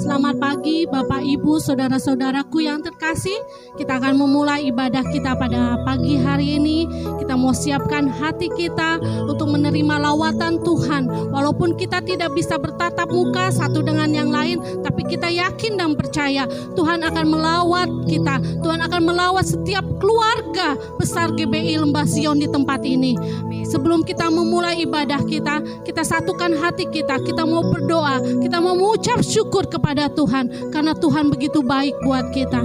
Selamat pagi Bapak Ibu saudara-saudaraku yang terkasih. Kita akan memulai ibadah kita pada pagi hari ini. Kita mau siapkan hati kita untuk menerima lawatan Tuhan. Walaupun kita tidak bisa bertatap muka satu dengan yang lain, tapi kita yakin dan percaya Tuhan akan melawat kita. Tuhan akan melawat setiap keluarga besar GBI Lembah Sion di tempat ini. Sebelum kita memulai ibadah kita, kita satukan hati kita. Kita mau berdoa, kita mau mengucap syukur kepada Tuhan, karena Tuhan begitu baik buat kita.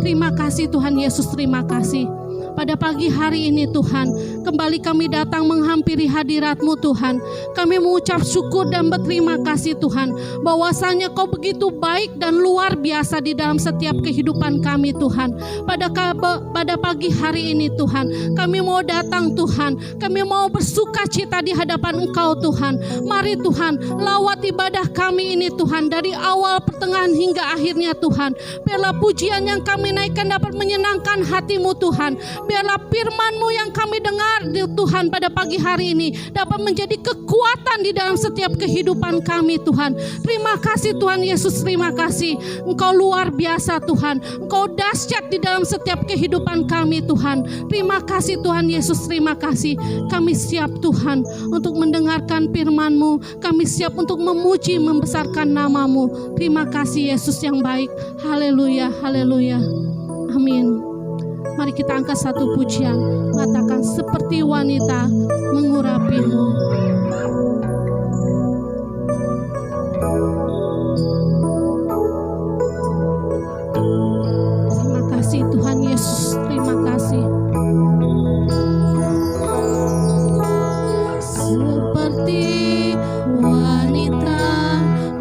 Terima kasih Tuhan Yesus, terima kasih. Pada pagi hari ini Tuhan, kembali kami datang menghampiri hadirat-Mu Tuhan. Kami mengucap syukur dan berterima kasih Tuhan, bahwasanya Kau begitu baik dan luar biasa di dalam setiap kehidupan kami Tuhan. Pada pagi hari ini Tuhan, kami mau datang Tuhan, kami mau bersuka cita di hadapan Engkau Tuhan. Mari Tuhan, lawat ibadah kami ini Tuhan, dari awal, pertengahan hingga akhirnya Tuhan. Biarlah pujian yang kami naikkan dapat menyenangkan hati-Mu Tuhan. Biarlah firman-Mu yang kami dengar Tuhan pada pagi hari ini dapat menjadi kekuatan di dalam setiap kehidupan kami Tuhan. Terima kasih Tuhan Yesus, terima kasih. Engkau luar biasa Tuhan. Engkau dahsyat di dalam setiap kehidupan kami Tuhan. Terima kasih Tuhan Yesus, terima kasih. Kami siap Tuhan untuk mendengarkan firman-Mu. Kami siap untuk memuji, membesarkan nama-Mu. Terima kasih Yesus yang baik. Haleluya, haleluya. Amin. Mari kita angkat satu pujian, mengatakan seperti wanita mengurapi-Mu. Terima kasih Tuhan Yesus, terima kasih. Seperti wanita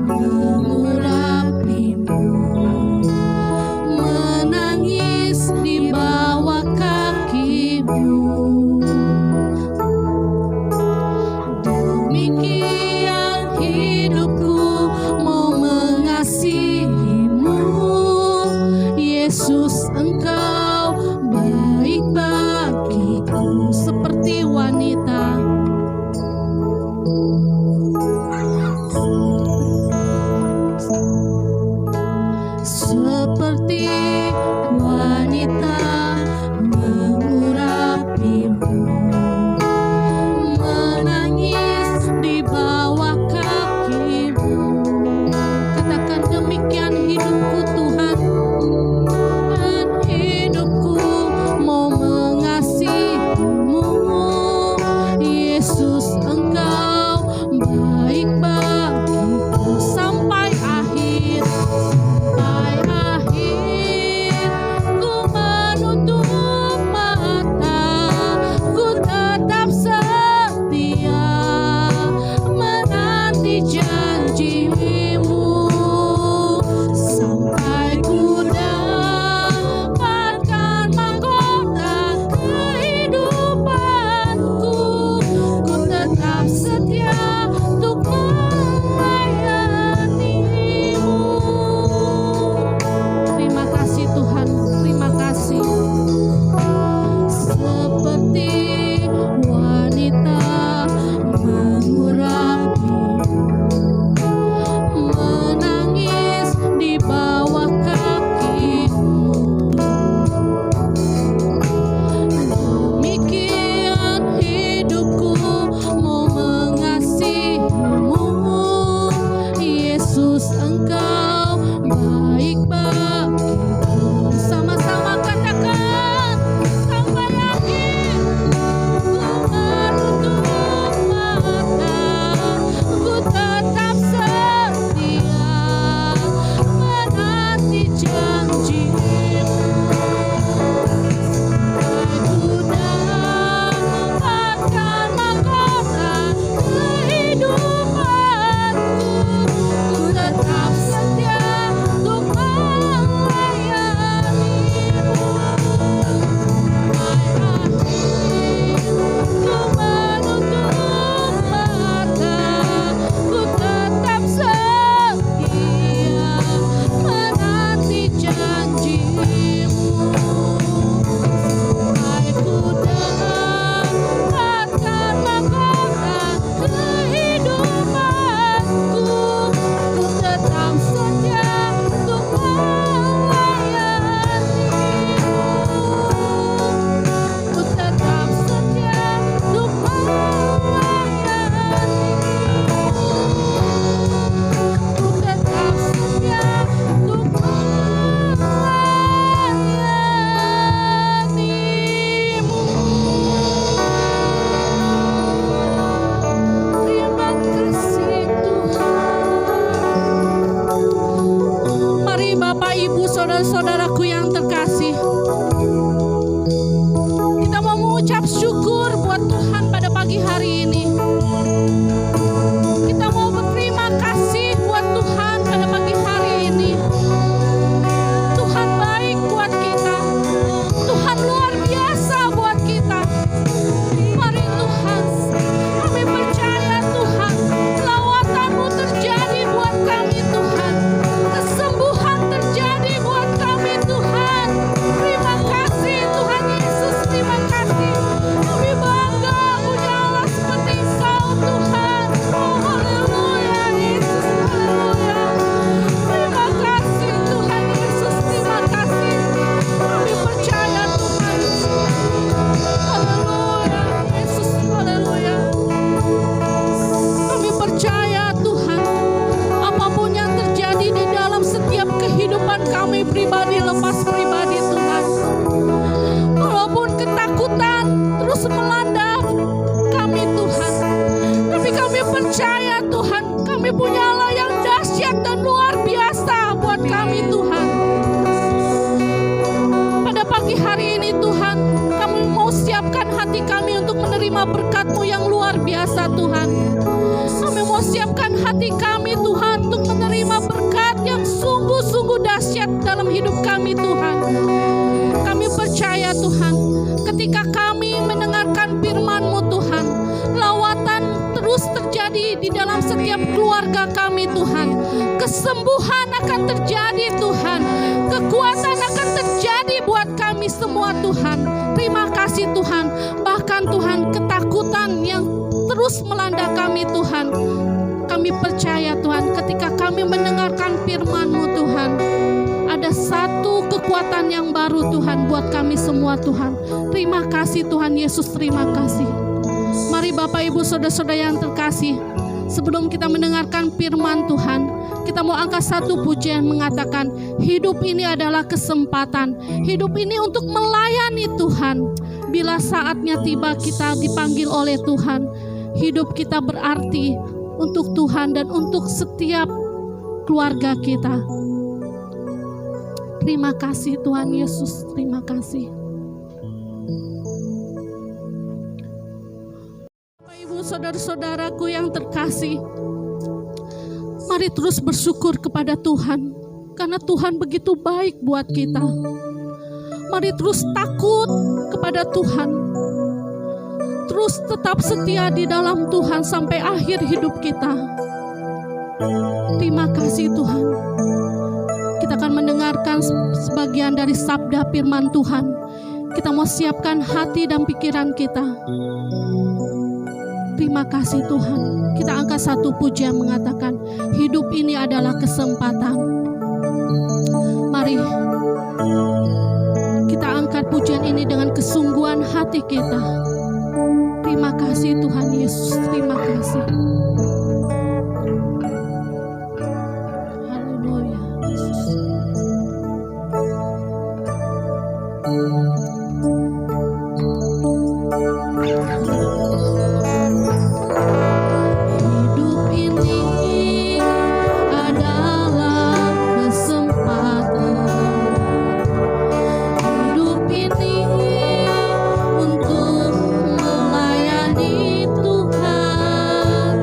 mengurapi-Mu, menangis di bawah kaki-Mu. Demikian hidupku mau mengasihi-Mu, Yesus Engkau baik bagiku. Seperti wanita, seperti wanita mengurapi-Mu, menangis di bawah kaki-Mu. Katakan demikian hidupku Tuhan, dan hidupku mau mengasihi-Mu, Yesus Engkau baik bagiku. Sampai akhir, sampai akhir ku menutup mata, ku tetap setia menanti janji-Mu, sampai ku dapatkan mahkota kehidupanku. Ku tetap setia untuk melayani-Mu. Terima kasih Tuhan, terima kasih. Seperti wanita mengurapi-Mu, menangis di bawah kaki-Mu. Demikian hidupku mau mengasihi-Mu, Yesus Engkau baik bagiku. Sama-sama katakan, sampai akhir, mengucap syukur buat Tuhan pada pagi hari ini. Kita mau berterima kasih buat Tuhan pada pagi hari ini. Tuhan baik buat kita. Tuhan luar biasa buat kita. Mari Tuhan, kami percaya Tuhan, lawatan-Mu terjadi buat kami Tuhan. Kesembuhan terjadi buat kami Tuhan. Terima kasih Tuhan Yesus, terima kasih. Kami bangga punya Allah seperti Engkau Tuhan. Oh haleluya Yesus, haleluya. Terima kasih Tuhan Yesus, terima kasih. Kami percaya Tuhan. Haleluya Yesus, haleluya. Kami percaya Tuhan, apapun yang terjadi di dalam setiap kehidupan kami pribadi lepas pribadi Tuhan, walaupun ketakutan terus melanda kami Tuhan, tapi kami percaya Tuhan, kami punya Allah yang dahsyat dan luar biasa buat kami Tuhan. Pada pagi hari ini Tuhan, kami mau siapkan hati kami untuk menerima berkat-Mu yang luar biasa Tuhan. Kami mau siapkan hati kami Tuhan untuk menerima berkat yang sungguh-sungguh dahsyat dalam hidup kami Tuhan. Kami percaya Tuhan, ketika kami mendengarkan firman-Mu Tuhan, lawatan terus terjadi di dalam setiap keluarga kami Tuhan. Kesembuhan akan terjadi Tuhan. Kekuatan akan terjadi buat kami semua Tuhan. Terima kasih Tuhan. Bahkan Tuhan, ketakutan yang terus melanda kami Tuhan, kami percaya Tuhan, ketika kami mendengarkan firman-Mu Tuhan, ada satu kekuatan yang baru Tuhan buat kami semua Tuhan. Terima kasih Tuhan Yesus, terima kasih. Mari Bapak Ibu Saudara-saudara yang terkasih, sebelum kita mendengarkan firman Tuhan, kita mau angkat satu pujian mengatakan, hidup ini adalah kesempatan. Hidup ini untuk melayani Tuhan. Bila saatnya tiba kita dipanggil oleh Tuhan, hidup kita berarti untuk Tuhan dan untuk setiap keluarga kita. Terima kasih Tuhan Yesus, terima kasih. Bapak Ibu saudara-saudaraku yang terkasih, mari terus bersyukur kepada Tuhan, karena Tuhan begitu baik buat kita. Mari terus takut kepada Tuhan, terus tetap setia di dalam Tuhan sampai akhir hidup kita. Terima kasih Tuhan. Kita akan mendengarkan sebagian dari sabda firman Tuhan. Kita mau siapkan hati dan pikiran kita. Terima kasih Tuhan. Kita angkat satu pujian mengatakan, hidup ini adalah kesempatan. Mari kita angkat pujian ini dengan kesungguhan hati kita. Terima kasih Tuhan Yesus, terima kasih. Haleluya Yesus. Hidup ini adalah kesempatan. Hidup ini untuk melayani Tuhan.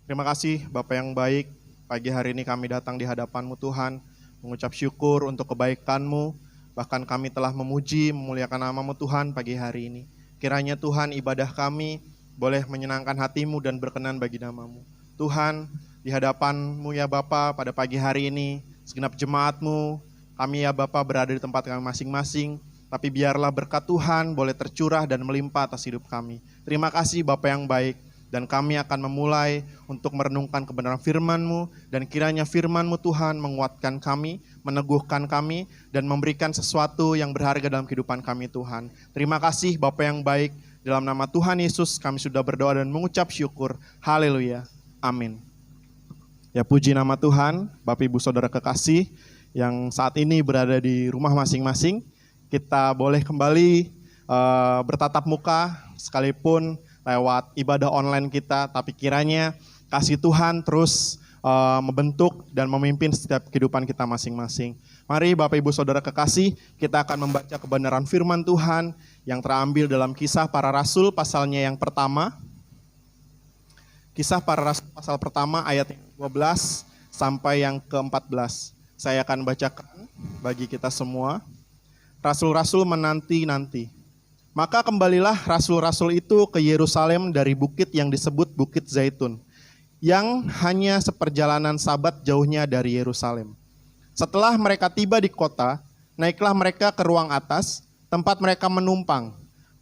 Terima kasih Bapak yang baik, pagi hari ini kami datang di hadapan-Mu Tuhan, mengucap syukur untuk kebaikan-Mu, bahkan kami telah memuji, memuliakan nama-Mu Tuhan pagi hari ini. Kiranya Tuhan ibadah kami boleh menyenangkan hati-Mu dan berkenan bagi nama-Mu. Tuhan, di hadapan-Mu ya Bapa pada pagi hari ini, segenap jemaat-Mu, kami ya Bapa berada di tempat kami masing-masing, tapi biarlah berkat Tuhan boleh tercurah dan melimpah atas hidup kami. Terima kasih Bapa yang baik. Dan kami akan memulai untuk merenungkan kebenaran firman-Mu, dan kiranya firman-Mu Tuhan menguatkan kami, meneguhkan kami, dan memberikan sesuatu yang berharga dalam kehidupan kami Tuhan. Terima kasih Bapa yang baik, dalam nama Tuhan Yesus kami sudah berdoa dan mengucap syukur. Haleluya. Amin. Ya puji nama Tuhan, Bapak Ibu Saudara kekasih yang saat ini berada di rumah masing-masing. Kita boleh kembali bertatap muka sekalipun lewat ibadah online kita, tapi kiranya kasih Tuhan terus membentuk dan memimpin setiap kehidupan kita masing-masing. Mari Bapak Ibu Saudara kekasih, kita akan membaca kebenaran firman Tuhan yang terambil dalam Kisah Para Rasul pasalnya yang pertama. Kisah Para Rasul pasal pertama ayat yang 12 sampai yang ke-14. Saya akan bacakan bagi kita semua. Rasul-rasul menanti-nanti. Maka kembalilah rasul-rasul itu ke Yerusalem dari bukit yang disebut Bukit Zaitun, yang hanya seperjalanan Sabat jauhnya dari Yerusalem. Setelah mereka tiba di kota, naiklah mereka ke ruang atas, tempat mereka menumpang.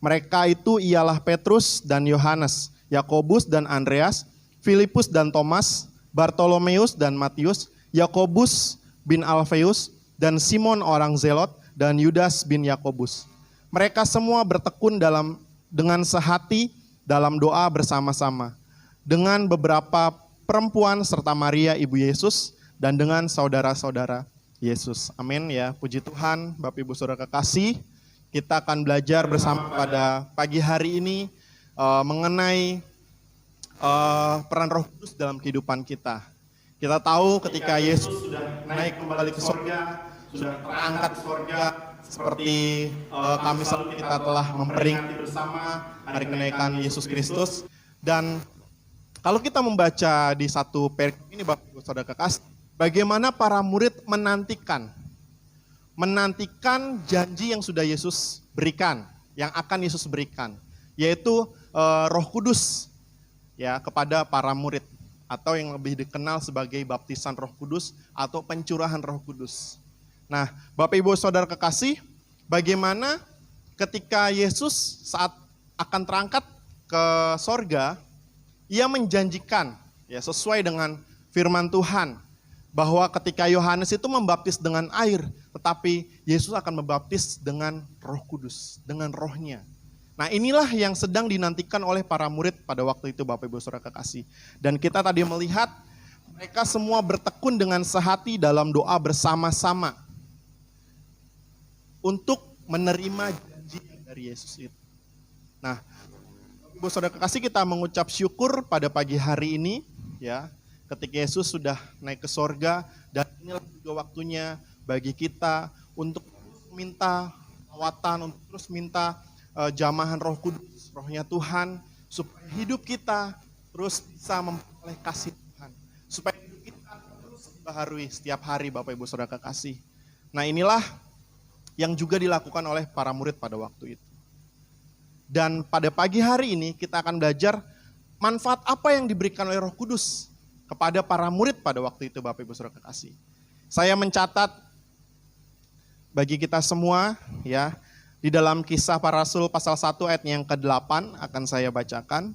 Mereka itu ialah Petrus dan Yohanes, Yakobus dan Andreas, Filipus dan Thomas, Bartolomeus dan Matius, Yakobus bin Alfeus, dan Simon orang Zelot, dan Yudas bin Yakobus. Mereka semua bertekun dengan sehati dalam doa bersama-sama, dengan beberapa perempuan serta Maria ibu Yesus, dan dengan saudara-saudara Yesus. Amin ya, puji Tuhan. Bapak Ibu Saudara kekasih, kita akan belajar bersama pada pagi hari ini mengenai peran Roh Kudus dalam kehidupan kita. Kita tahu ketika Yesus sudah naik kembali ke surga, sudah terangkat ke surga, seperti kami selalu kita telah memperingati bersama hari kenaikan Yesus Kristus. Dan kalau kita membaca di satu perikop ini Bapak Ibu Saudara kekasih, bagaimana para murid menantikan janji yang sudah Yesus berikan, yang akan Yesus berikan, yaitu Roh Kudus ya kepada para murid, atau yang lebih dikenal sebagai baptisan Roh Kudus atau pencurahan Roh Kudus. Nah, Bapak Ibu Saudara kekasih, bagaimana ketika Yesus saat akan terangkat ke sorga, ia menjanjikan ya sesuai dengan firman Tuhan bahwa ketika Yohanes itu membaptis dengan air, tetapi Yesus akan membaptis dengan Roh Kudus, dengan rohnya. Nah, inilah yang sedang dinantikan oleh para murid pada waktu itu Bapak Ibu Saudara kekasih. Dan kita tadi melihat mereka semua bertekun dengan sehati dalam doa bersama-sama untuk menerima janji dari Yesus itu. Nah, Ibu Saudara kekasih, kita mengucap syukur pada pagi hari ini ya, ketika Yesus sudah naik ke sorga, dan inilah juga waktunya bagi kita untuk minta lawatan, untuk terus minta jamahan Roh Kudus, Rohnya Tuhan, supaya hidup kita terus bisa memperoleh kasih Tuhan, supaya hidup kita terus dibaharui setiap hari Bapak Ibu Saudara kekasih. Nah, inilah yang juga dilakukan oleh para murid pada waktu itu. Dan pada pagi hari ini kita akan belajar manfaat apa yang diberikan oleh Roh Kudus kepada para murid pada waktu itu Bapak Ibu Saudara kekasih. Saya mencatat bagi kita semua ya, di dalam Kisah Para Rasul pasal 1 ayat yang ke-8 akan saya bacakan.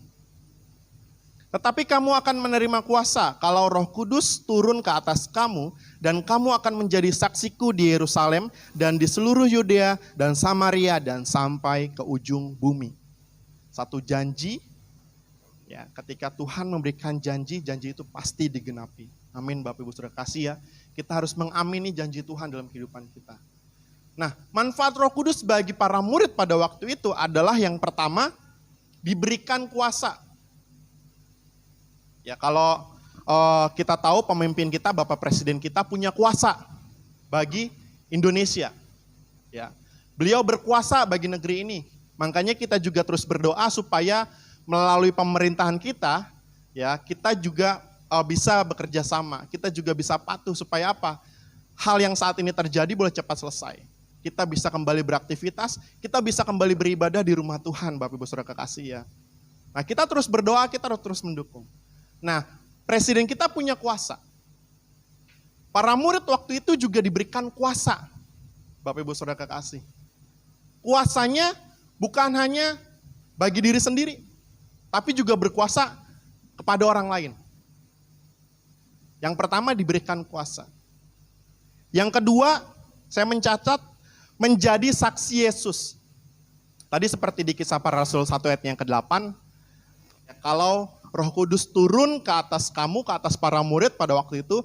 Tetapi kamu akan menerima kuasa kalau Roh Kudus turun ke atas kamu, dan kamu akan menjadi saksiku di Yerusalem dan di seluruh Yudea dan Samaria dan sampai ke ujung bumi. Satu janji, ya, ketika Tuhan memberikan janji, janji itu pasti digenapi. Amin Bapak Ibu Saudara kasih ya. Kita harus mengamini janji Tuhan dalam kehidupan kita. Nah, manfaat Roh Kudus bagi para murid pada waktu itu adalah yang pertama, diberikan kuasa. Ya, kalau kita tahu pemimpin kita, Bapak Presiden kita punya kuasa bagi Indonesia. Ya, beliau berkuasa bagi negeri ini. Makanya kita juga terus berdoa supaya melalui pemerintahan kita, ya, kita juga bisa bekerja sama, kita juga bisa patuh supaya apa? Hal yang saat ini terjadi boleh cepat selesai. Kita bisa kembali beraktivitas, kita bisa kembali beribadah di rumah Tuhan, Bapak Ibu Saudara kekasih ya. Nah, kita terus berdoa, kita harus terus mendukung. Nah, presiden kita punya kuasa. Para murid waktu itu juga diberikan kuasa, Bapak Ibu Saudara kekasih. Kuasanya bukan hanya bagi diri sendiri, tapi juga berkuasa kepada orang lain. Yang pertama diberikan kuasa. Yang kedua, saya mencatat menjadi saksi Yesus. Tadi seperti di Kisah Para Rasul 1 ayat yang ke-8, kalau Roh Kudus turun ke atas kamu, ke atas para murid pada waktu itu,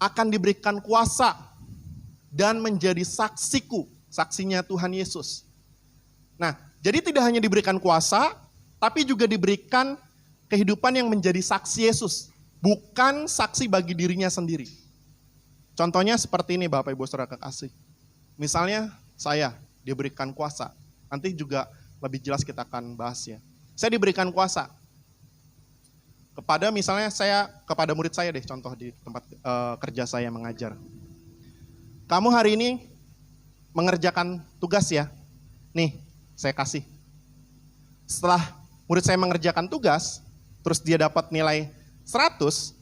akan diberikan kuasa dan menjadi saksiku, saksinya Tuhan Yesus. Nah, jadi tidak hanya diberikan kuasa, tapi juga diberikan kehidupan yang menjadi saksi Yesus, bukan saksi bagi dirinya sendiri. Contohnya seperti ini Bapak Ibu Saudara kekasih. Misalnya saya diberikan kuasa, nanti juga lebih jelas kita akan bahas ya. Saya diberikan kuasa kepada misalnya kepada murid saya deh, contoh di tempat kerja saya mengajar. Kamu hari ini mengerjakan tugas ya, nih saya kasih. Setelah murid saya mengerjakan tugas, terus dia dapat nilai 100,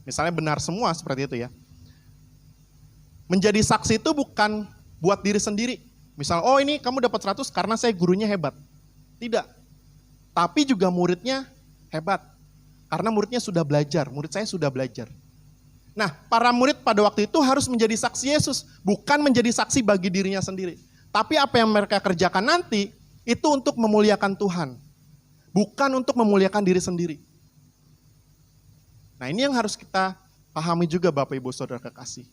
misalnya benar semua seperti itu ya. Menjadi saksi itu bukan buat diri sendiri. Misal, oh ini kamu dapat 100 karena saya gurunya hebat. Tidak. Tapi juga muridnya hebat. Karena muridnya sudah belajar, murid saya sudah belajar. Nah, para murid pada waktu itu harus menjadi saksi Yesus, bukan menjadi saksi bagi dirinya sendiri. Tapi apa yang mereka kerjakan nanti, itu untuk memuliakan Tuhan. Bukan untuk memuliakan diri sendiri. Nah, ini yang harus kita pahami juga Bapak Ibu Saudara kekasih.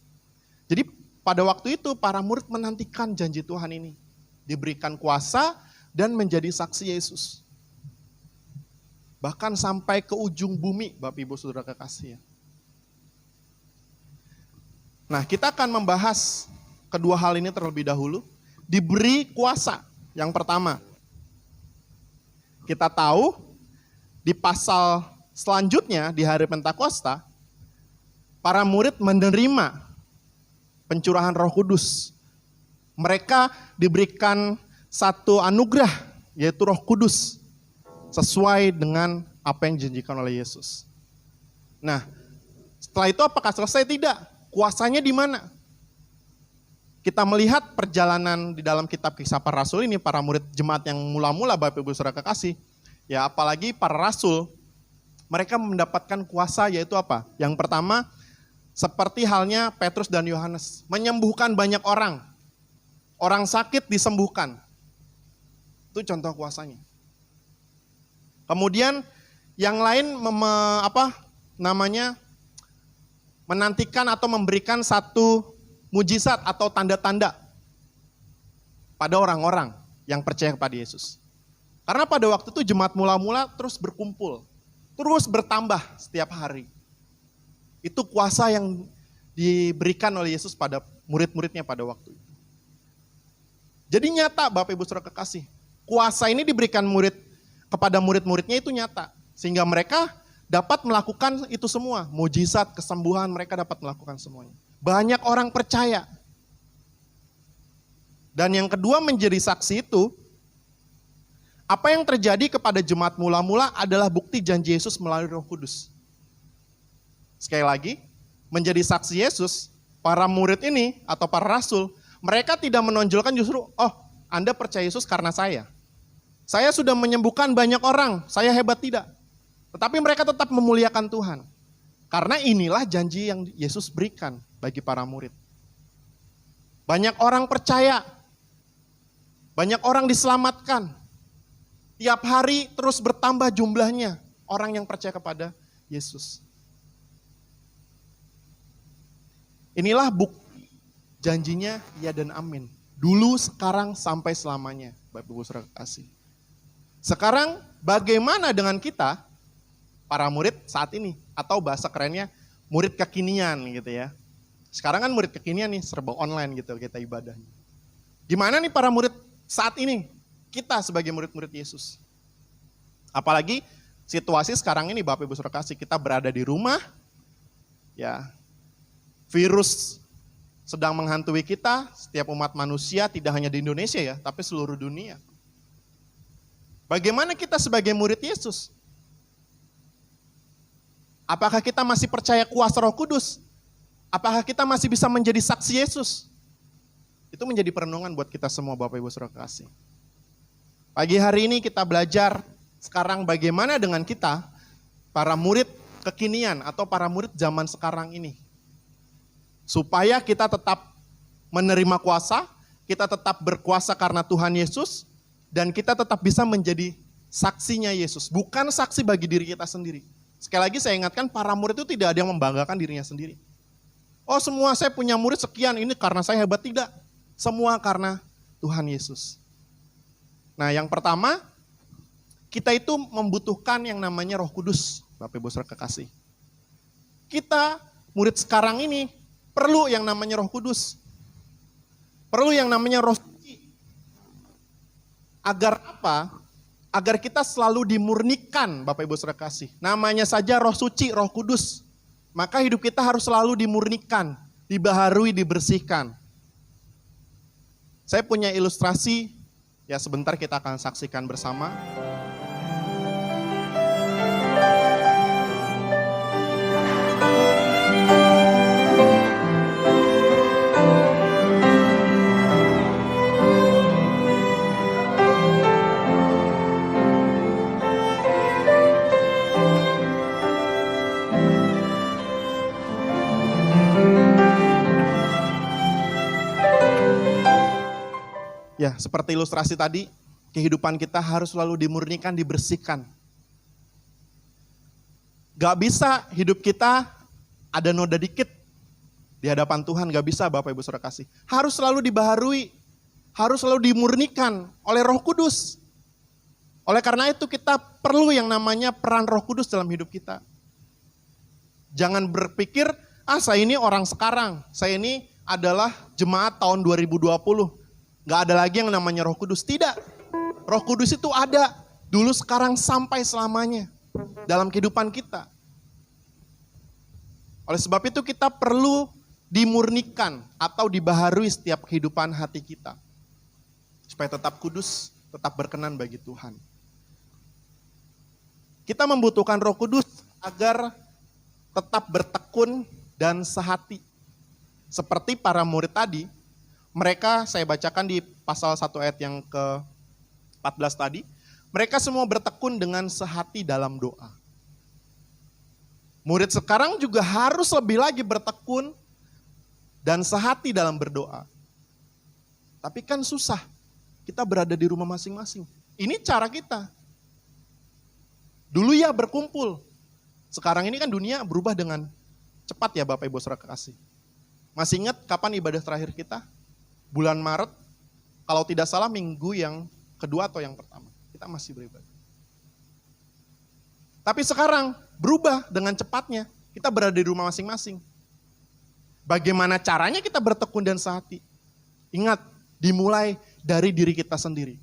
Jadi pada waktu itu para murid menantikan janji Tuhan ini. Diberikan kuasa dan menjadi saksi Yesus. Bahkan sampai ke ujung bumi, Bapak Ibu Saudara kekasih. Nah, kita akan membahas kedua hal ini terlebih dahulu. Diberi kuasa, yang pertama. Kita tahu di pasal selanjutnya, di hari Pentakosta, para murid menerima pencurahan Roh Kudus. Mereka diberikan satu anugerah, yaitu Roh Kudus. Sesuai dengan apa yang dijanjikan oleh Yesus. Nah, setelah itu apakah selesai? Tidak. Kuasanya di mana? Kita melihat perjalanan di dalam kitab Kisah Para Rasul ini, para murid jemaat yang mula-mula Bapak Ibu Saudara kekasih, ya apalagi para rasul, mereka mendapatkan kuasa yaitu apa? Yang pertama, seperti halnya Petrus dan Yohanes, menyembuhkan banyak orang. Orang sakit disembuhkan. Itu contoh kuasanya. Kemudian yang lain menantikan atau memberikan satu mujizat atau tanda-tanda pada orang-orang yang percaya kepada Yesus. Karena pada waktu itu jemaat mula-mula terus berkumpul, terus bertambah setiap hari. Itu kuasa yang diberikan oleh Yesus pada murid-muridnya pada waktu itu. Jadi nyata Bapak Ibu Saudara kekasih, kuasa ini diberikan kepada murid-muridnya itu nyata. Sehingga mereka dapat melakukan itu semua. Mujizat, kesembuhan, mereka dapat melakukan semuanya. Banyak orang percaya. Dan yang kedua menjadi saksi itu, apa yang terjadi kepada jemaat mula-mula adalah bukti janji Yesus melalui Roh Kudus. Sekali lagi, menjadi saksi Yesus, para murid ini atau para rasul, mereka tidak menonjolkan justru, oh Anda percaya Yesus karena saya. Saya sudah menyembuhkan banyak orang, saya hebat, tidak. Tetapi mereka tetap memuliakan Tuhan. Karena inilah janji yang Yesus berikan bagi para murid. Banyak orang percaya, banyak orang diselamatkan. Tiap hari terus bertambah jumlahnya orang yang percaya kepada Yesus. Inilah bukti janjinya ya dan amin. Dulu, sekarang, sampai selamanya. Bapak Ibu Saudara kasih. Sekarang bagaimana dengan kita, para murid saat ini? Atau bahasa kerennya murid kekinian gitu ya. Sekarang kan murid kekinian nih, serba online gitu kita ibadahnya. Gimana nih para murid saat ini? Kita sebagai murid-murid Yesus. Apalagi Situasi sekarang ini Bapak Ibu Saudara kasih, kita berada di rumah, ya, virus sedang menghantui kita, setiap umat manusia, tidak hanya di Indonesia ya, tapi seluruh dunia. Bagaimana kita sebagai murid Yesus? Apakah kita masih percaya kuasa Roh Kudus? Apakah kita masih bisa menjadi saksi Yesus? Itu menjadi perenungan buat kita semua Bapak Ibu Saudara kasih. Pagi hari ini kita belajar sekarang bagaimana dengan kita, para murid kekinian atau para murid zaman sekarang ini. Supaya kita tetap menerima kuasa, kita tetap berkuasa karena Tuhan Yesus, dan kita tetap bisa menjadi saksinya Yesus. Bukan saksi bagi diri kita sendiri. Sekali lagi saya ingatkan, para murid itu tidak ada yang membanggakan dirinya sendiri. Oh semua saya punya murid sekian, ini karena saya hebat. Tidak. Semua karena Tuhan Yesus. Nah yang pertama, kita itu membutuhkan yang namanya Roh Kudus, Bapak Ibu Saudara kekasih. Kita murid sekarang ini perlu yang namanya Roh Kudus. Perlu yang namanya Roh Suci. Agar apa? Agar kita selalu dimurnikan, Bapak Ibu Saudara kasih. Namanya saja Roh Suci, Roh Kudus. Maka hidup kita harus selalu dimurnikan, dibaharui, dibersihkan. Saya punya ilustrasi, ya sebentar kita akan saksikan bersama. Ya, seperti ilustrasi tadi, kehidupan kita harus selalu dimurnikan, dibersihkan. Gak bisa hidup kita ada noda dikit di hadapan Tuhan, gak bisa Bapak Ibu Saudara kasih. Harus selalu dibaharui, harus selalu dimurnikan oleh Roh Kudus. Oleh karena itu kita perlu yang namanya peran Roh Kudus dalam hidup kita. Jangan berpikir, saya ini orang sekarang, saya ini adalah jemaat tahun 2020. Gak ada lagi yang namanya Roh Kudus. Tidak. Roh Kudus itu ada dulu, sekarang, sampai selamanya dalam kehidupan kita. Oleh sebab itu kita perlu dimurnikan atau dibaharui setiap kehidupan hati kita. Supaya tetap kudus, tetap berkenan bagi Tuhan. Kita membutuhkan Roh Kudus agar tetap bertekun dan sehati. Seperti para murid tadi, mereka, saya bacakan di pasal 1 ayat yang ke-14 tadi, mereka semua bertekun dengan sehati dalam doa. Murid sekarang juga harus lebih lagi bertekun dan sehati dalam berdoa. Tapi kan susah, kita berada di rumah masing-masing. Ini cara kita. Dulu ya berkumpul, sekarang ini kan dunia berubah dengan cepat ya Bapak Ibu Saudara kekasih. Masih ingat kapan ibadah terakhir kita? Bulan Maret, kalau tidak salah minggu yang kedua atau yang pertama. Kita masih beribadah. Tapi sekarang berubah dengan cepatnya. Kita berada di rumah masing-masing. Bagaimana caranya kita bertekun dan sehati? Ingat, dimulai dari diri kita sendiri.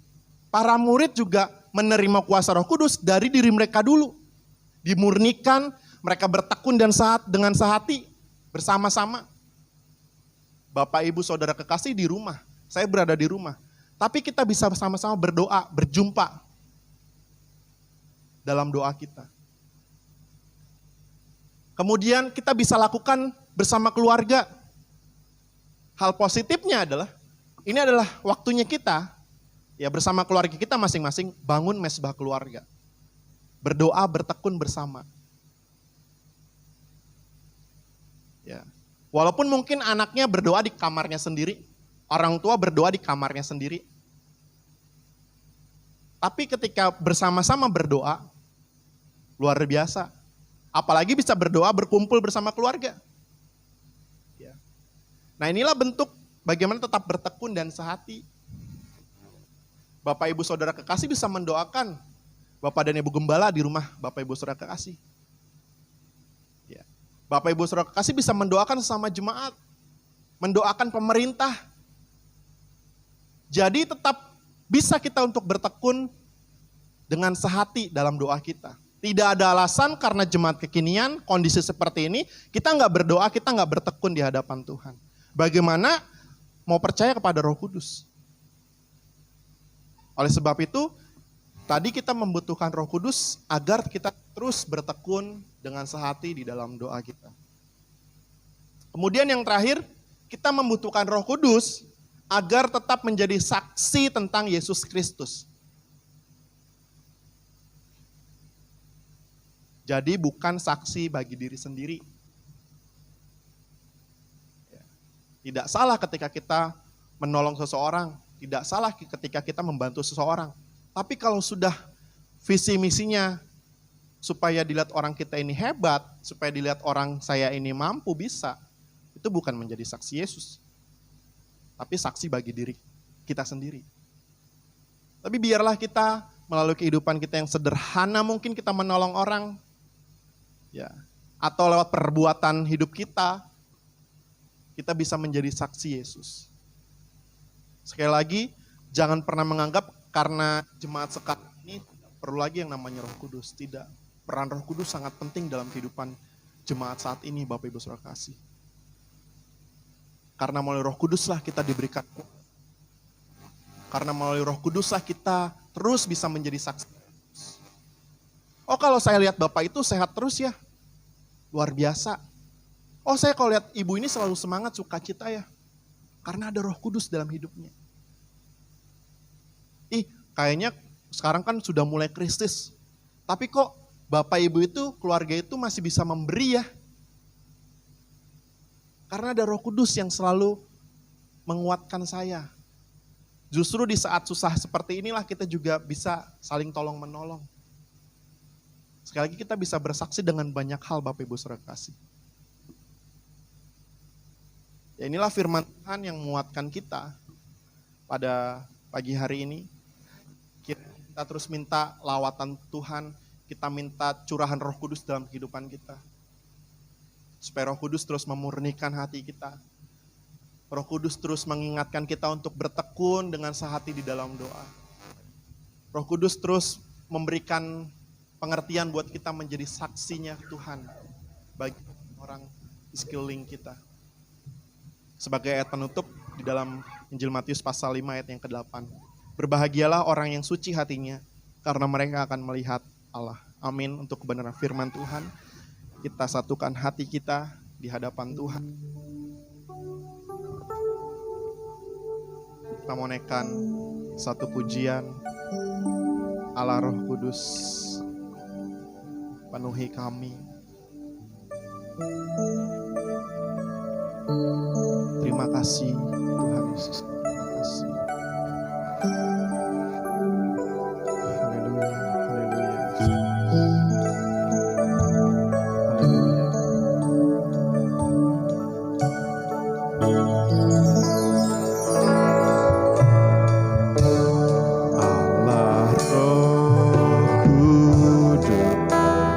Para murid juga menerima kuasa Roh Kudus dari diri mereka dulu. Dimurnikan, mereka bertekun dan dengan sehati bersama-sama. Bapak Ibu Saudara kekasih di rumah, saya berada di rumah. Tapi kita bisa bersama-sama berdoa, berjumpa dalam doa kita. Kemudian kita bisa lakukan bersama keluarga. Hal positifnya adalah, ini adalah waktunya kita, ya bersama keluarga kita masing-masing bangun mesbah keluarga. Berdoa, bertekun bersama. Ya. Walaupun mungkin anaknya berdoa di kamarnya sendiri, orang tua berdoa di kamarnya sendiri. Tapi ketika bersama-sama berdoa, luar biasa. Apalagi bisa berdoa berkumpul bersama keluarga. Ya. Nah inilah bentuk bagaimana tetap bertekun dan sehati. Bapak Ibu Saudara kekasih bisa mendoakan Bapak dan Ibu Gembala di rumah Bapak Ibu Saudara kekasih. Bapak Ibu Saudara kekasih bisa mendoakan sesama jemaat, mendoakan pemerintah. Jadi tetap bisa kita untuk bertekun dengan sehati dalam doa kita. Tidak ada alasan karena jemaat kekinian, kondisi seperti ini, kita nggak berdoa, kita nggak bertekun di hadapan Tuhan. Bagaimana mau percaya kepada Roh Kudus? Oleh sebab itu, tadi kita membutuhkan Roh Kudus agar kita terus bertekun dengan sehati di dalam doa kita. Kemudian yang terakhir, kita membutuhkan Roh Kudus agar tetap menjadi saksi tentang Yesus Kristus. Jadi bukan saksi bagi diri sendiri. Tidak salah ketika kita menolong seseorang, tidak salah ketika kita membantu seseorang. Tapi kalau sudah visi misinya supaya dilihat orang kita ini hebat, supaya dilihat orang saya ini mampu bisa, itu bukan menjadi saksi Yesus. Tapi saksi bagi diri kita sendiri. Tapi biarlah kita melalui kehidupan kita yang sederhana mungkin kita menolong orang, ya, atau lewat perbuatan hidup kita bisa menjadi saksi Yesus. Sekali lagi, jangan pernah menganggap karena jemaat sekarang ini tidak perlu lagi yang namanya Roh Kudus. Tidak, peran Roh Kudus sangat penting dalam kehidupan jemaat saat ini, Bapak Ibu Saudara kasih. Karena melalui Roh Kuduslah kita diberikan. Karena melalui Roh Kuduslah kita terus bisa menjadi saksi. Oh, kalau saya lihat Bapak itu sehat terus ya, luar biasa. Oh, saya kalau lihat ibu ini selalu semangat, sukacita ya, karena ada Roh Kudus dalam hidupnya. Kayaknya sekarang kan sudah mulai krisis, tapi kok Bapak Ibu itu, keluarga itu masih bisa memberi ya. Karena ada Roh Kudus yang selalu menguatkan saya. Justru di saat susah seperti inilah kita juga bisa saling tolong menolong. Sekali lagi kita bisa bersaksi dengan banyak hal, Bapak Ibu Saudara kasih. Ya, inilah firman Tuhan yang menguatkan kita pada pagi hari ini. Kita terus minta lawatan Tuhan, kita minta curahan Roh Kudus dalam kehidupan kita. Supaya Roh Kudus terus memurnikan hati kita. Roh Kudus terus mengingatkan kita untuk bertekun dengan sehati di dalam doa. Roh Kudus terus memberikan pengertian buat kita menjadi saksinya Tuhan bagi orang di sekeliling kita. Sebagai ayat penutup di dalam Injil Matius pasal 5 ayat yang ke-8. Berbahagialah orang yang suci hatinya, karena mereka akan melihat Allah. Amin. Untuk kebenaran firman Tuhan, kita satukan hati kita di hadapan Tuhan. Kita mau naikkan satu pujian, Allah Roh Kudus, penuhi kami. Terima kasih Tuhan Yesus. Terima kasih. Haleluya, haleluya. Allah Roh Kudus, penuhi kami.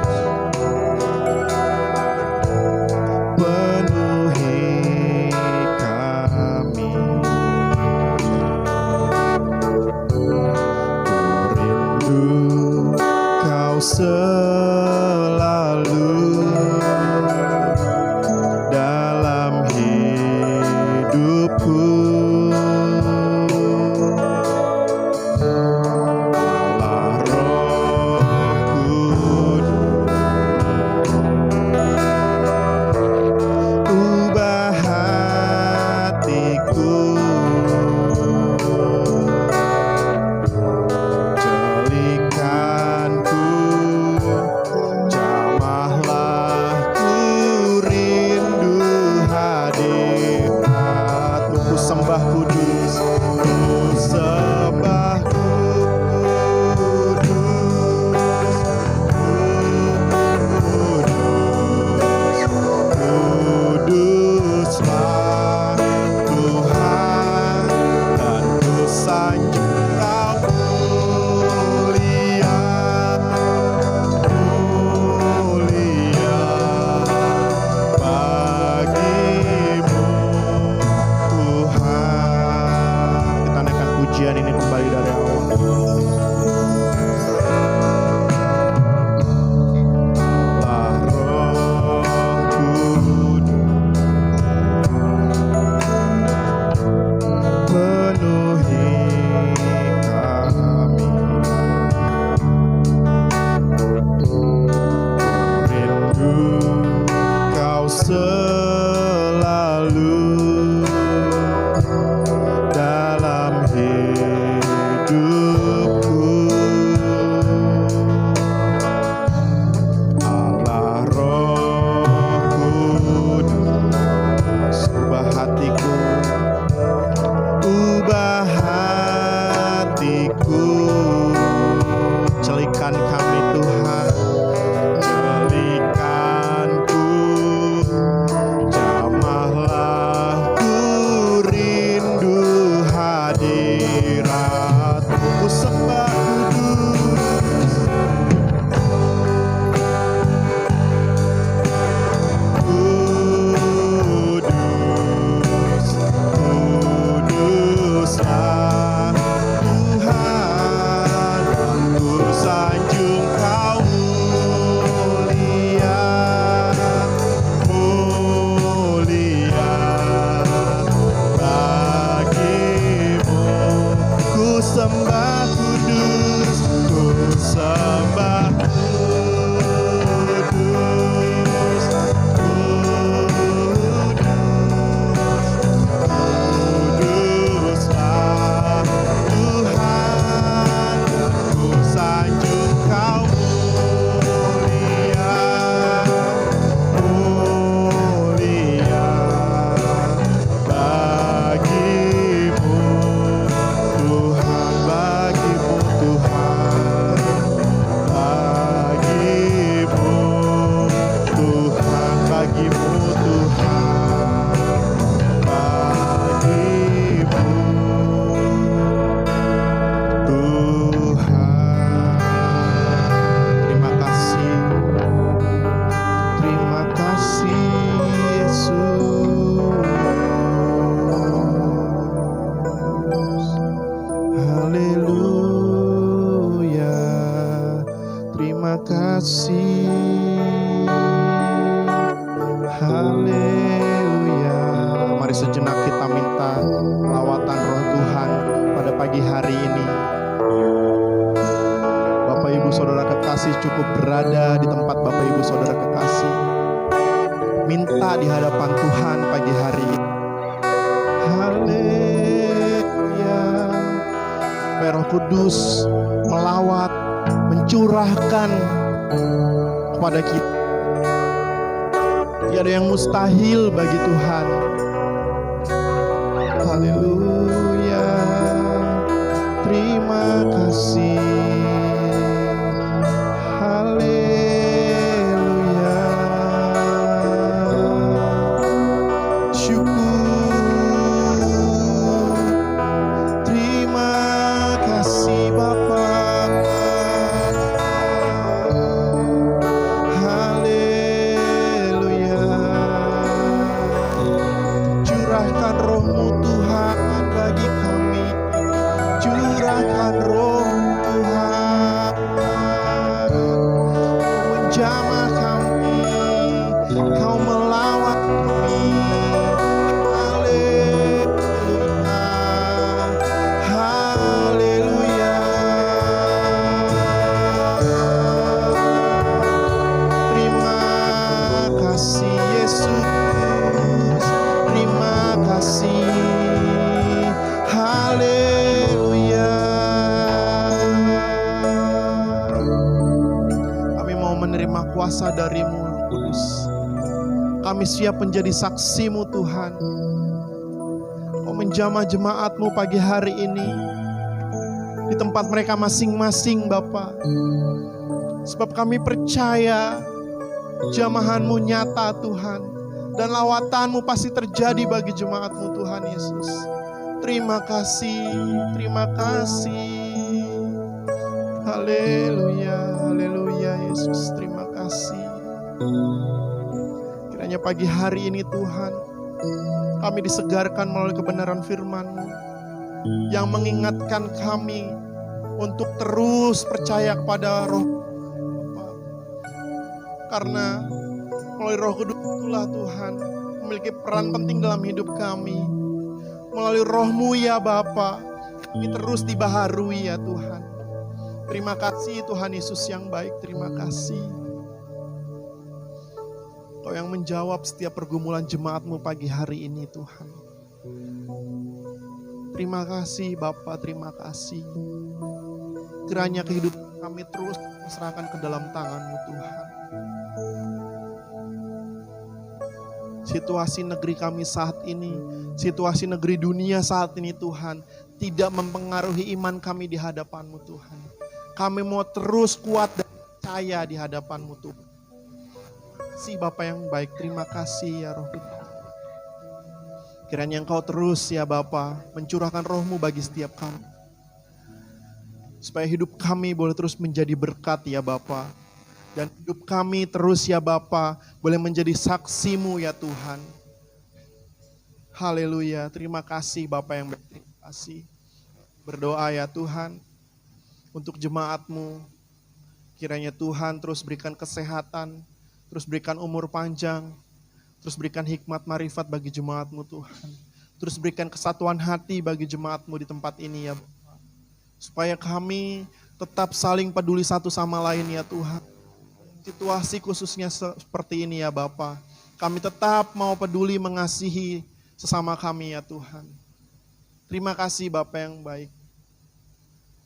Kau selalu dalam hidupku. Allah Roh Kudus, ubah hatiku, ubah hatiku. Celikan kami Tuhan, celikanku, jamahlah ku rindu hadirat-Mu. Ku sembah kudus, kudus, kuduslah Tuhan. Ku sanjung Kau mulia, mulia bagimu. Ku sembah kudus, ku sembah kudus, kuduslah Tuhan. Ku sanjung Kau mulia, mulia bagimu Tuhan, bagimu Tuhan, bagimu Tuhan, bagimu Tuhan, bagimu Tuhan. Terima kasih, terima kasih Yesus. Haleluya, terima kasih. Haleluya. Mari sejenak kita minta lawatan Roh Tuhan pada pagi hari ini. Bapak Ibu Saudara kekasih, cukup berada di tempat Bapak Ibu Saudara kekasih. Minta di hadapan Tuhan pagi hari ini. Haleluya. Supaya Roh Kudus melawat, mencurahkan kepada kita. Tidak ada yang mustahil bagi Tuhan. Haleluya. Terima kasih. Haleluya. Syukur. Terima kasih Bapa. Haleluya. Curahkan Roh-Mu Tuhan bagi kami. Curahkan Roh-Mu Tuhan. Kau menjamah kami, Kau melawat kami. Haleluya. Haleluya. Terima kasih Yesus. Terima kasih. Haleluya. Kami mau menerima kuasa dari-Mu, Roh Kudus. Kami siap menjadi saksi-Mu Tuhan. Kau menjamah jemaat-Mu pagi hari ini di tempat mereka masing-masing Bapa. Sebab kami percaya jamahan-Mu nyata Tuhan. Dan lawatan-Mu pasti terjadi bagi jemaat-Mu Tuhan Yesus. Terima kasih, terima kasih. Haleluya, haleluya Yesus, terima kasih. Kiranya pagi hari ini Tuhan, kami disegarkan melalui kebenaran firman-Mu yang mengingatkan kami untuk terus percaya kepada Roh Bapa. Karena melalui Roh Kudus itulah Tuhan memiliki peran penting dalam hidup kami. Melalui Roh-Mu ya Bapa, kami terus dibaharui ya Tuhan. Terima kasih Tuhan Yesus yang baik, terima kasih. Engkau yang menjawab setiap pergumulan jemaat-Mu pagi hari ini Tuhan. Terima kasih Bapa, terima kasih. Kiranya kehidupan kami terus diserahkan ke dalam tangan-Mu Tuhan. Situasi negeri kami saat ini, situasi negeri dunia saat ini Tuhan, tidak mempengaruhi iman kami di hadapan-Mu Tuhan. Kami mau terus kuat dan percaya di hadapan-Mu Tuhan. Si Bapa yang baik, terima kasih ya Roh Kudus. Kiranya Engkau terus ya Bapa mencurahkan Roh-Mu bagi setiap kami. Supaya hidup kami boleh terus menjadi berkat ya Bapa. Dan hidup kami terus ya Bapa boleh menjadi saksi-Mu ya Tuhan. Haleluya, terima kasih Bapa yang baik, terima kasih. Berdoa ya Tuhan untuk jemaat-Mu. Kiranya Tuhan terus berikan kesehatan, terus berikan umur panjang, terus berikan hikmat marifat bagi jemaat-Mu Tuhan. Terus berikan kesatuan hati bagi jemaat-Mu di tempat ini ya Bapa. Supaya kami tetap saling peduli satu sama lain ya Tuhan. Situasi khususnya seperti ini ya Bapa. Kami tetap mau peduli mengasihi sesama kami ya Tuhan. Terima kasih Bapa yang baik.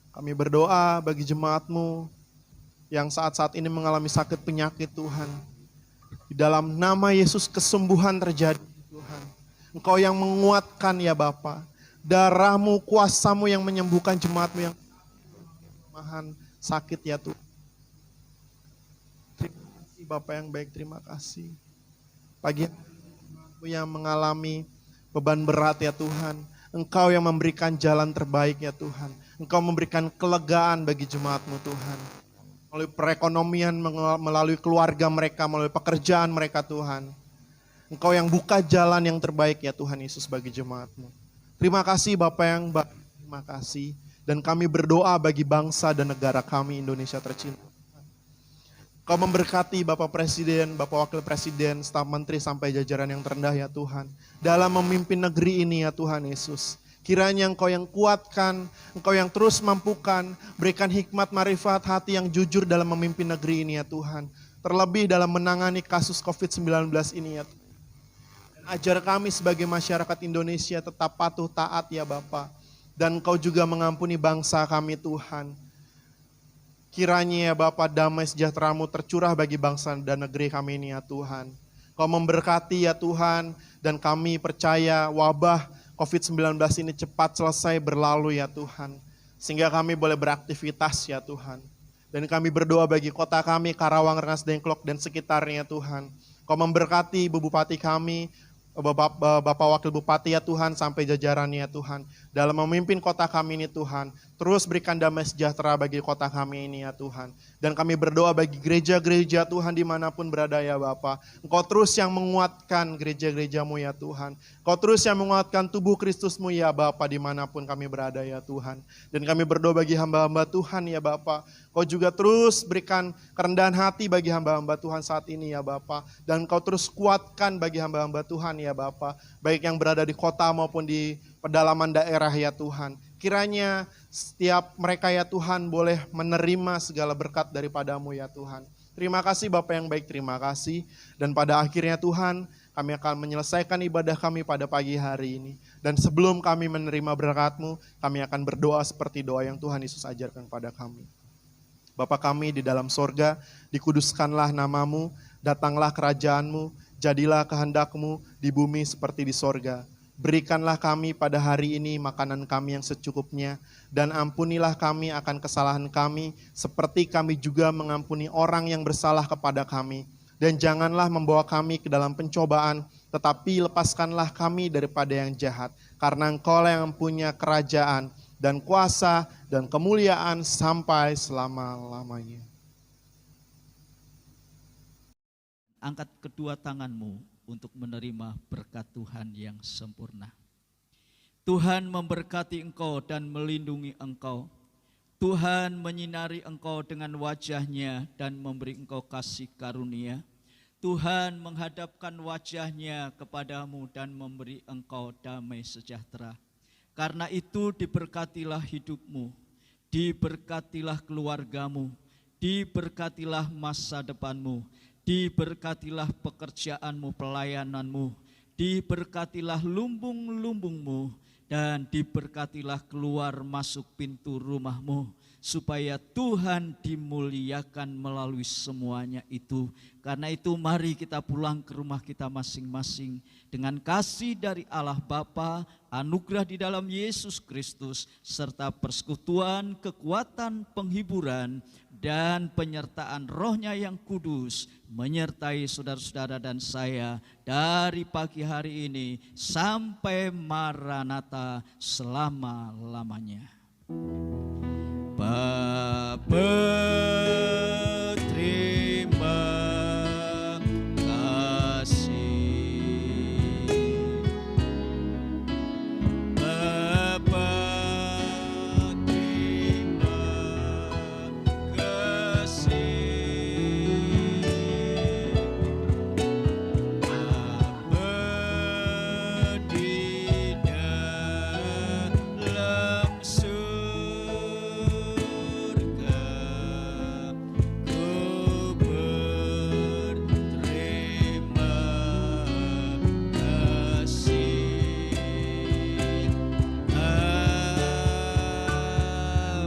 Kami berdoa bagi jemaat-Mu yang saat-saat ini mengalami sakit penyakit Tuhan. Di dalam nama Yesus kesembuhan terjadi Tuhan. Engkau yang menguatkan ya Bapa. Darah-Mu, kuasa-Mu yang menyembuhkan jemaat-Mu yang mahan sakit ya Tuhan. Terima kasih Bapa yang baik, terima kasih. Pagi jemaat-Mu yang mengalami beban berat ya Tuhan. Engkau yang memberikan jalan terbaik ya Tuhan. Engkau memberikan kelegaan bagi jemaat-Mu Tuhan. Melalui perekonomian, melalui keluarga mereka, melalui pekerjaan mereka Tuhan. Engkau yang buka jalan yang terbaik ya Tuhan Yesus bagi jemaat-Mu. Terima kasih Bapa yang baik, terima kasih. Dan kami berdoa bagi bangsa dan negara kami Indonesia tercinta. Kau memberkati Bapak Presiden, Bapak Wakil Presiden, staf menteri sampai jajaran yang terendah ya Tuhan. Dalam memimpin negeri ini ya Tuhan Yesus. Kiranya Engkau yang kuatkan, Engkau yang terus mampukan, berikan hikmat marifat hati yang jujur dalam memimpin negeri ini ya Tuhan. Terlebih dalam menangani kasus COVID-19 ini ya Tuhan. Dan ajar kami sebagai masyarakat Indonesia tetap patuh taat ya Bapa. Dan Engkau juga mengampuni bangsa kami Tuhan. Kiranya ya Bapa damai sejahtera-Mu tercurah bagi bangsa dan negeri kami ini ya Tuhan. Kau memberkati ya Tuhan, dan kami percaya wabah COVID-19 ini cepat selesai berlalu ya Tuhan. Sehingga kami boleh beraktivitas ya Tuhan. Dan kami berdoa bagi kota kami, Karawang, Rengas Dengklok dan sekitarnya Tuhan. Kau memberkati Ibu Bupati kami, Bapak Wakil Bupati ya Tuhan, sampai jajarannya ya Tuhan. Dalam memimpin kota kami ini Tuhan. Terus berikan damai sejahtera bagi kota kami ini ya Tuhan. Dan kami berdoa bagi gereja-gereja Tuhan dimanapun berada ya Bapa. Engkau terus yang menguatkan gereja-gereja-Mu ya Tuhan. Engkau terus yang menguatkan tubuh Kristus-Mu ya Bapa dimanapun kami berada ya Tuhan. Dan kami berdoa bagi hamba-hamba Tuhan ya Bapa. Kau juga terus berikan kerendahan hati bagi hamba-hamba Tuhan saat ini ya Bapa. Dan Kau terus kuatkan bagi hamba-hamba Tuhan ya Bapa. Baik yang berada di kota maupun di pedalaman daerah ya Tuhan. Kiranya setiap mereka ya Tuhan boleh menerima segala berkat daripada-Mu ya Tuhan. Terima kasih Bapa yang baik, terima kasih. Dan pada akhirnya Tuhan, kami akan menyelesaikan ibadah kami pada pagi hari ini. Dan sebelum kami menerima berkat-Mu, kami akan berdoa seperti doa yang Tuhan Yesus ajarkan kepada kami. Bapa kami di dalam sorga, dikuduskanlah nama-Mu, datanglah kerajaan-Mu, jadilah kehendak-Mu di bumi seperti di sorga. Berikanlah kami pada hari ini makanan kami yang secukupnya, dan ampunilah kami akan kesalahan kami, seperti kami juga mengampuni orang yang bersalah kepada kami. Dan janganlah membawa kami ke dalam pencobaan, tetapi lepaskanlah kami daripada yang jahat. Karena Engkau yang punya kerajaan, dan kuasa, dan kemuliaan sampai selama-lamanya. Angkat kedua tanganmu untuk menerima berkat Tuhan yang sempurna. Tuhan memberkati engkau dan melindungi engkau. Tuhan menyinari engkau dengan wajah-Nya dan memberi engkau kasih karunia. Tuhan menghadapkan wajah-Nya kepadamu dan memberi engkau damai sejahtera. Karena itu diberkatilah hidupmu, diberkatilah keluargamu, diberkatilah masa depanmu, diberkatilah pekerjaanmu, pelayananmu, diberkatilah lumbung-lumbungmu, dan diberkatilah keluar masuk pintu rumahmu, supaya Tuhan dimuliakan melalui semuanya itu. Karena itu mari kita pulang ke rumah kita masing-masing dengan kasih dari Allah Bapa, anugerah di dalam Yesus Kristus, serta persekutuan, kekuatan, penghiburan, dan penyertaan Roh-Nya yang kudus menyertai saudara-saudara dan saya dari pagi hari ini sampai Maranatha selama-lamanya. Bapa, terima kasih. Bapa, terima kasih. Bapa di dalam surga, ku berterima kasih.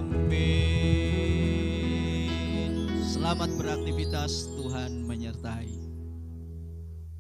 Amin. Selamat beraktivitas, Tuhan menyertai.